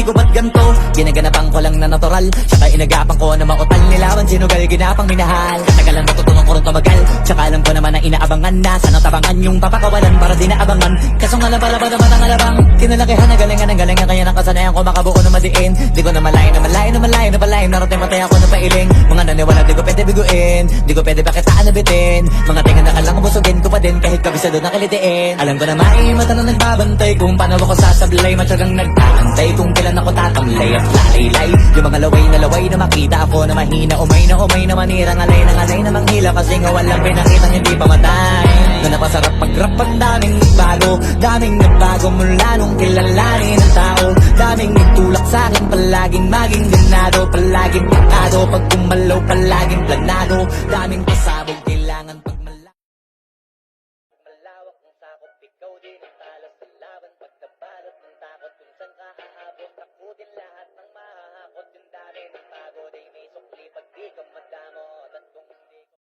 ko ba't ganto? Ginaganapan ko lang na natural, tsaka inagapan ko na mautal nilawan, sinugal ginapang minahal. Katagalan matutunan ko rin tumagal, tsaka alam ko naman na inaabangan na sana tabangan yung papakawalan para di naabangan. Kaso nga lang pala ba naman ang alabang kinalakihan na galingan ng galingan, kaya nakasanayan ko makabuo na madiin. Di ko na malayo na malayo na malayo na palayo, narating matay ako na pailing. Mga naniwala di ko pwede biguin, di ko pwede bakitaan na bitin. Mga tinga na kalang busugin ko pa din kahit kabisado na kilitiin. Alam ko na maimata na nagbabantay kung paano ako sasablay, matyagang nagtaantay kung kailan ako tatamlay at lalaylay. Yung mga laway na makita ako na mahina, umay na manirang alay na manghila, kasi nga walang pinakitang hindi pamatay. Na napasarap pag-rap, ang daming nagbago mula nung kilalanin ng tao. Daming nagtulak sa'kin, palaging maging ganado, palaging pakado, pag kumalaw palaging planado. Daming pasabog